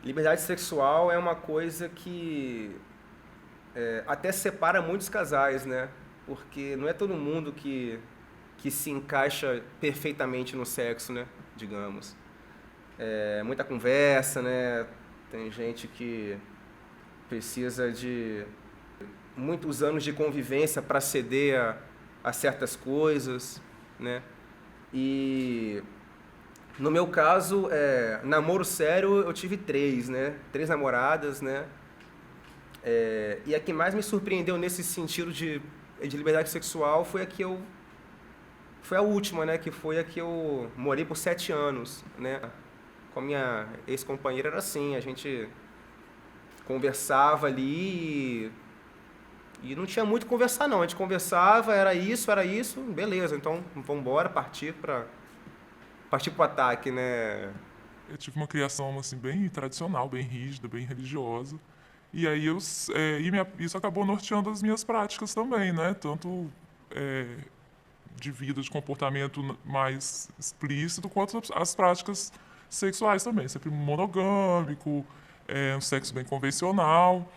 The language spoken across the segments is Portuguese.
Liberdade sexual é uma coisa que até separa muitos casais, né? Porque não é todo mundo que se encaixa perfeitamente no sexo, né? Digamos. É muita conversa, né? Tem gente que precisa de muitos anos de convivência para ceder a certas coisas, né? E no meu caso, namoro sério, eu tive três, né? Três namoradas, né? E a que mais me surpreendeu nesse sentido de liberdade sexual foi a última, né? Que foi a que eu morei por 7 anos, né? Com a minha ex-companheira era assim, a gente conversava ali e não tinha muito o que conversar não. A gente conversava, era isso, beleza, então vamos embora, partir pro ataque, né? Eu tive uma criação assim bem tradicional, bem rígida, bem religiosa. E aí isso acabou norteando as minhas práticas também, né? Tanto é, de vida, de comportamento mais explícito, quanto as práticas sexuais também. Sempre monogâmico, um sexo bem convencional.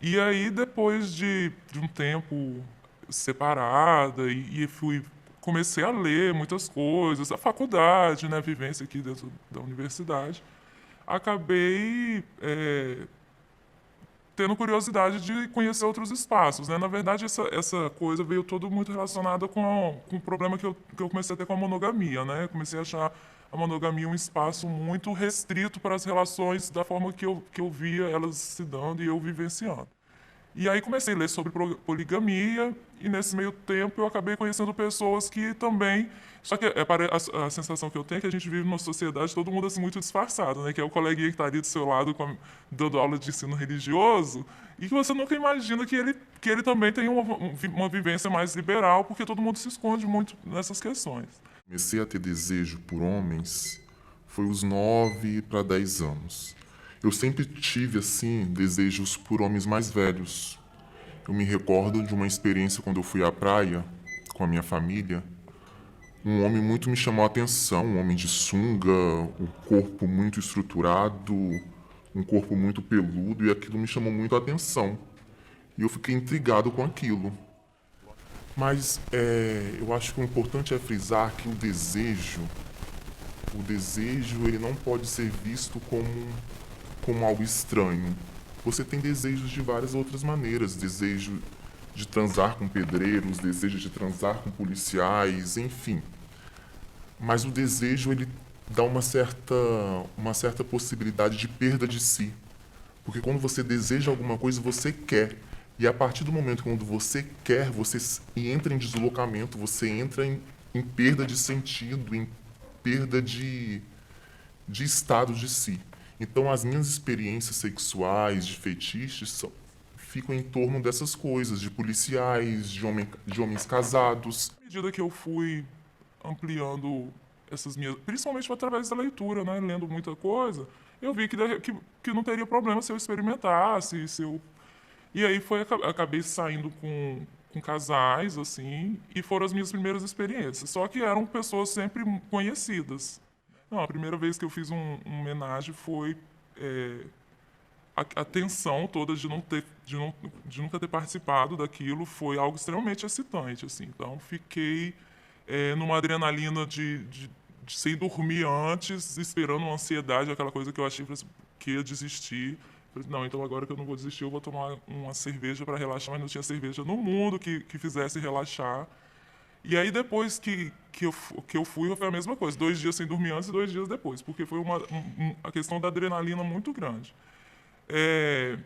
E aí, depois de um tempo separada, comecei a ler muitas coisas, a faculdade, né, a vivência aqui dentro da universidade, acabei tendo curiosidade de conhecer outros espaços, né? Na verdade, essa coisa veio tudo muito relacionada com o problema que eu comecei a ter com a monogamia, né? Comecei a achar a monogamia um espaço muito restrito para as relações da forma que eu via elas se dando e eu vivenciando. E aí comecei a ler sobre poligamia e nesse meio tempo eu acabei conhecendo pessoas que também... Só que a sensação que eu tenho é que a gente vive numa sociedade todo mundo assim muito disfarçado, né? Que é o coleguinha que está ali do seu lado dando aula de ensino religioso e que você nunca imagina que ele também tem uma vivência mais liberal porque todo mundo se esconde muito nessas questões. Comecei a ter desejo por homens foi os 9 para 10 anos. Eu sempre tive, assim, desejos por homens mais velhos. Eu me recordo de uma experiência quando eu fui à praia com a minha família. Um homem muito me chamou a atenção, um homem de sunga, um corpo muito estruturado, um corpo muito peludo, e aquilo me chamou muito a atenção. E eu fiquei intrigado com aquilo. Mas eu acho que o importante é frisar que o desejo ele não pode ser visto como algo estranho. Você tem desejos de várias outras maneiras, desejo de transar com pedreiros, desejo de transar com policiais, enfim. Mas o desejo ele dá uma certa possibilidade de perda de si. Porque quando você deseja alguma coisa, você quer. E a partir do momento quando você quer, você entra em deslocamento, você entra em perda de sentido, em perda de estado de si. Então, as minhas experiências sexuais, de fetiches, ficam em torno dessas coisas, de policiais, de homens casados. À medida que eu fui ampliando essas minhas, principalmente através da leitura, né, lendo muita coisa, eu vi que não teria problema se eu experimentasse, se eu... E aí acabei saindo com casais, assim, e foram as minhas primeiras experiências. Só que eram pessoas sempre conhecidas. Não, a primeira vez que eu fiz um homenagem foi a tensão toda de nunca ter participado daquilo foi algo extremamente excitante, assim. Então, fiquei numa adrenalina de sem dormir antes, esperando uma ansiedade, aquela coisa que eu achei que ia desistir. Falei, não, então agora que eu não vou desistir, eu vou tomar uma cerveja para relaxar, mas não tinha cerveja no mundo que fizesse relaxar. E aí depois que eu fui, foi a mesma coisa. 2 dias sem dormir antes e 2 dias depois, porque foi a questão da adrenalina muito grande. É,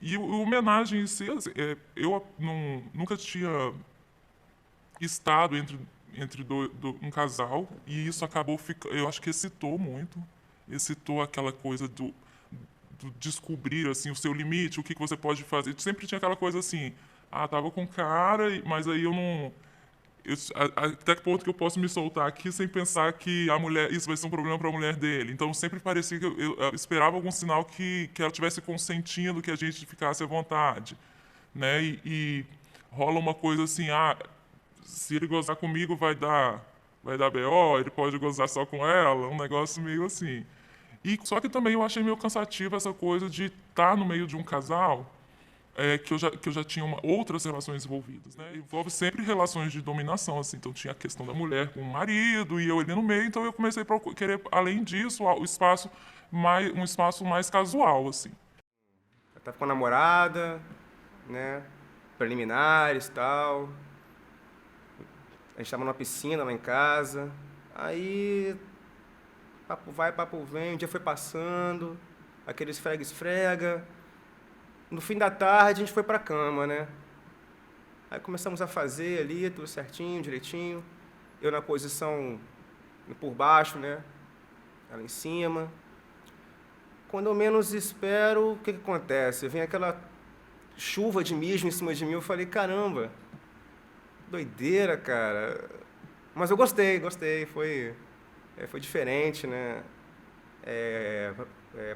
e o homenagem em si, assim, eu nunca tinha estado entre um casal e isso acabou ficando, eu acho que excitou aquela coisa do descobrir assim o seu limite, o que você pode fazer. Sempre tinha aquela coisa assim, tava com cara, mas aí eu não até que ponto que eu posso me soltar aqui sem pensar que a mulher isso vai ser um problema para a mulher dele. Então sempre parecia que eu esperava algum sinal que ela tivesse consentindo que a gente ficasse à vontade, né? E rola uma coisa assim, se ele gozar comigo vai dar BO, ele pode gozar só com ela, um negócio meio assim. E só que também eu achei meio cansativo essa coisa de estar no meio de um casal que eu já tinha outras relações envolvidas, né? Envolve sempre relações de dominação, assim. Então tinha a questão da mulher com o marido e eu ali no meio. Então eu comecei a querer, além disso, um espaço mais casual, assim. Eu tava com a namorada, né? Preliminares e tal. A gente tava numa piscina lá em casa. Aí, papo vai, papo vem. Um dia foi passando, aquele esfrega-esfrega. No fim da tarde, a gente foi pra cama, né? Aí começamos a fazer ali, tudo certinho, direitinho. Eu na posição por baixo, né? Ela em cima. Quando eu menos espero, o que acontece? Vem aquela chuva de mijo em cima de mim. Eu falei, caramba, doideira, cara. Mas eu gostei. Foi diferente, né?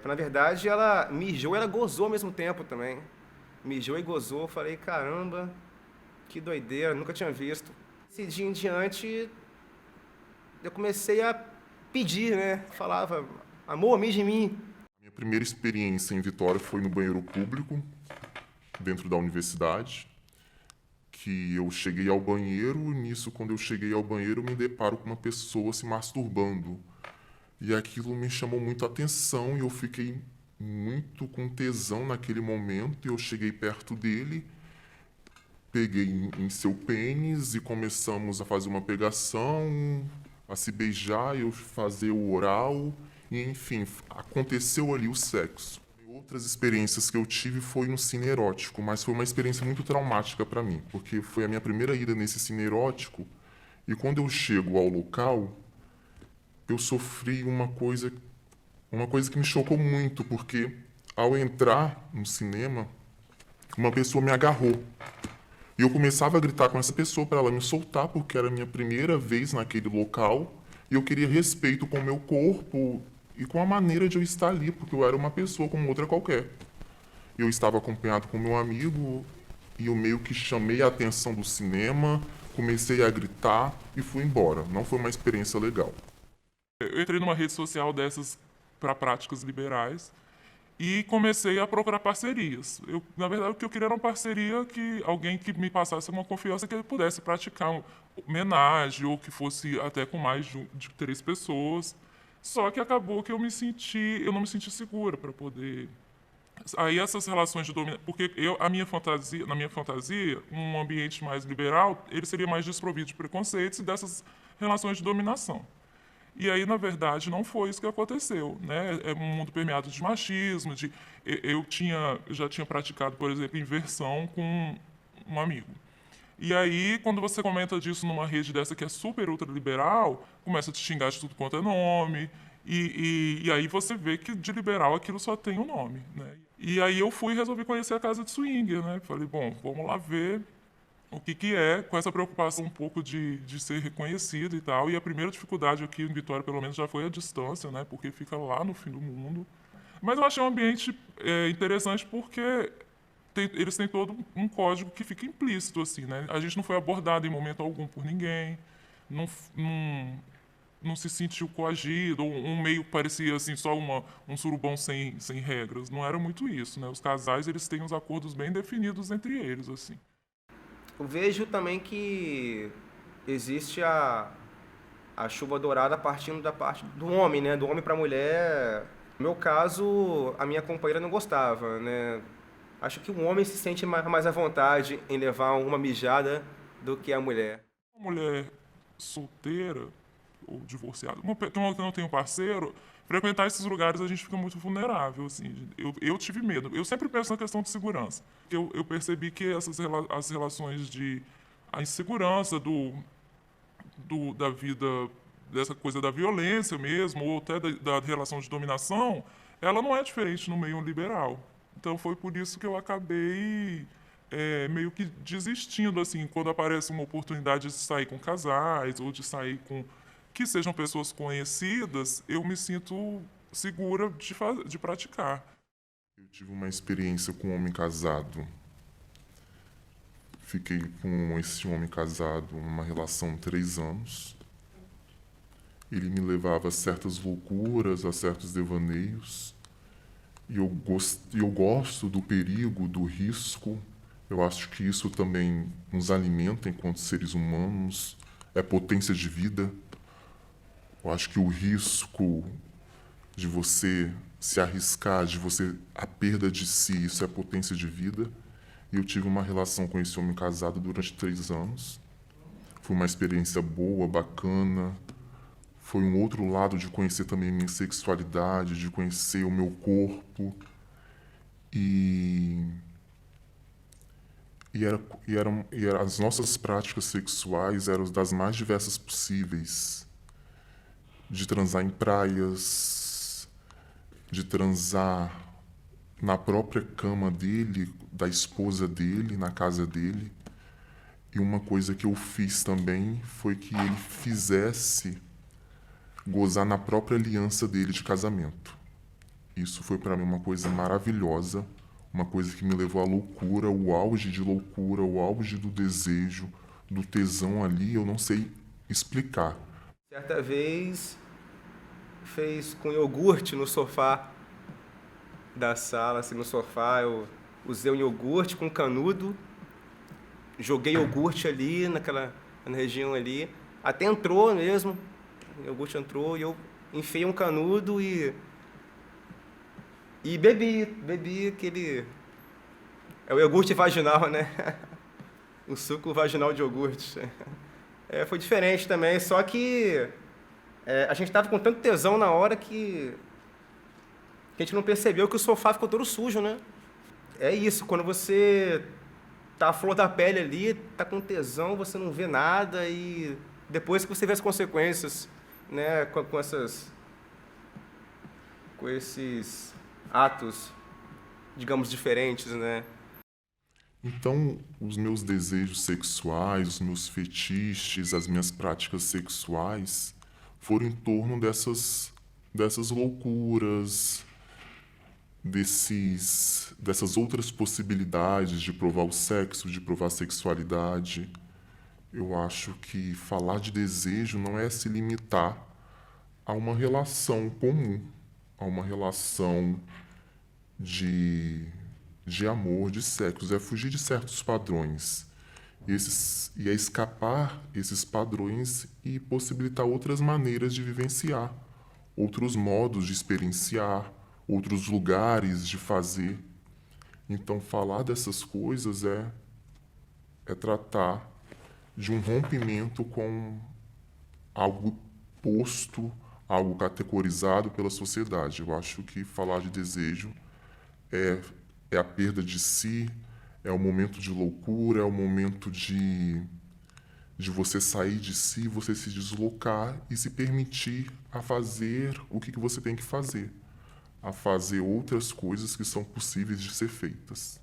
Na verdade, ela mijou e ela gozou ao mesmo tempo também. Mijou e gozou. Eu falei, caramba, que doideira, nunca tinha visto. Esse dia em diante, eu comecei a pedir, né? Falava, amor, mija em mim. Minha primeira experiência em Vitória foi no banheiro público, dentro da universidade, que eu cheguei ao banheiro, e nisso, quando eu cheguei ao banheiro, eu me deparo com uma pessoa se masturbando. E aquilo me chamou muito a atenção e eu fiquei muito com tesão naquele momento. E eu cheguei perto dele, peguei em seu pênis e começamos a fazer uma pegação, a se beijar, eu fazer o oral. E, enfim, aconteceu ali o sexo. Outras experiências que eu tive foi no cine erótico, mas foi uma experiência muito traumática para mim, porque foi a minha primeira ida nesse cine erótico e quando eu chego ao local, eu sofri uma coisa que me chocou muito, porque ao entrar no cinema, uma pessoa me agarrou. E eu começava a gritar com essa pessoa para ela me soltar, porque era a minha primeira vez naquele local, e eu queria respeito com o meu corpo e com a maneira de eu estar ali, porque eu era uma pessoa como outra qualquer. Eu estava acompanhado com meu amigo e eu meio que chamei a atenção do cinema, comecei a gritar e fui embora. Não foi uma experiência legal. Eu entrei numa rede social dessas para práticas liberais e comecei a procurar parcerias. Na verdade, o que eu queria era uma parceria que alguém que me passasse uma confiança que eu pudesse praticar homenagem ou que fosse até com mais de 3 pessoas. Só que acabou que eu não me senti segura para poder. Aí essas relações de dominação, porque na minha fantasia, um ambiente mais liberal, ele seria mais desprovido de preconceitos e dessas relações de dominação. E aí, na verdade, não foi isso que aconteceu, né? É um mundo permeado de machismo, eu já tinha praticado, por exemplo, inversão com um amigo. E aí, quando você comenta disso numa rede dessa que é super ultraliberal, começa a te xingar de tudo quanto é nome, e aí você vê que de liberal aquilo só tem um nome, né? E aí eu fui e resolvi conhecer a casa de swinger, né? Falei, bom, vamos lá ver o que é, com essa preocupação um pouco de ser reconhecido e tal. E a primeira dificuldade aqui em Vitória, pelo menos, já foi a distância, né? Porque fica lá no fim do mundo. Mas eu achei um ambiente interessante porque eles têm todo um código que fica implícito, assim, né? A gente não foi abordado em momento algum por ninguém, não se sentiu coagido, ou um meio parecia assim só um surubão sem regras. Não era muito isso, né? Os casais eles têm os acordos bem definidos entre eles, assim. Eu vejo também que existe a chuva dourada partindo da parte do homem, né? Do homem para a mulher. No meu caso, a minha companheira não gostava, né? Acho que o homem se sente mais à vontade em levar uma mijada do que a mulher. Uma mulher solteira ou divorciada, que não tem um parceiro, frequentar esses lugares a gente fica muito vulnerável, assim. Eu tive medo. Eu sempre penso na questão de segurança. Eu percebi que as relações a insegurança da vida, dessa coisa da violência mesmo, ou até da relação de dominação, ela não é diferente no meio liberal. Então foi por isso que eu acabei meio que desistindo, assim, quando aparece uma oportunidade de sair com casais ou de sair com que sejam pessoas conhecidas, eu me sinto segura de praticar. Eu tive uma experiência com um homem casado. Fiquei com esse homem casado numa relação de 3 anos. ele me levava a certas loucuras, a certos devaneios. E eu gosto do perigo, do risco. Eu acho que isso também nos alimenta enquanto seres humanos, é potência de vida. Eu acho que o risco de você se arriscar, a perda de si, isso é potência de vida. E eu tive uma relação com esse homem casado durante 3 anos. Foi uma experiência boa, bacana. Foi um outro lado de conhecer também minha sexualidade, de conhecer o meu corpo. E as nossas práticas sexuais eram das mais diversas possíveis. De transar em praias, de transar na própria cama dele, da esposa dele, na casa dele. E uma coisa que eu fiz também foi que ele fizesse gozar na própria aliança dele de casamento. Isso foi para mim uma coisa maravilhosa, uma coisa que me levou à loucura, o auge de loucura, o auge do desejo, do tesão ali, eu não sei explicar. Certa vez fez com iogurte no sofá da sala, assim, no sofá, eu usei um iogurte com canudo, joguei iogurte ali, na região ali, até entrou mesmo, o iogurte entrou e eu enfiei um canudo e bebi aquele... É o iogurte vaginal, né? O suco vaginal de iogurte. Foi diferente também, só que a gente tava com tanto tesão na hora que a gente não percebeu que o sofá ficou todo sujo, né? É isso, quando você tá à flor da pele ali, tá com tesão, você não vê nada e depois que você vê as consequências, né, com esses atos, digamos, diferentes, né? Então, os meus desejos sexuais, os meus fetiches, as minhas práticas sexuais foram em torno dessas loucuras, dessas outras possibilidades de provar o sexo, de provar a sexualidade. Eu acho que falar de desejo não é se limitar a uma relação comum, a uma relação de amor, de sexo, é fugir de certos padrões. E é escapar esses padrões e possibilitar outras maneiras de vivenciar, outros modos de experienciar, outros lugares de fazer. Então, falar dessas coisas é tratar de um rompimento com algo posto, algo categorizado pela sociedade. Eu acho que falar de desejo é a perda de si, é o momento de loucura, é o momento de você sair de si, você se deslocar e se permitir a fazer o que você tem que fazer, a fazer outras coisas que são possíveis de ser feitas.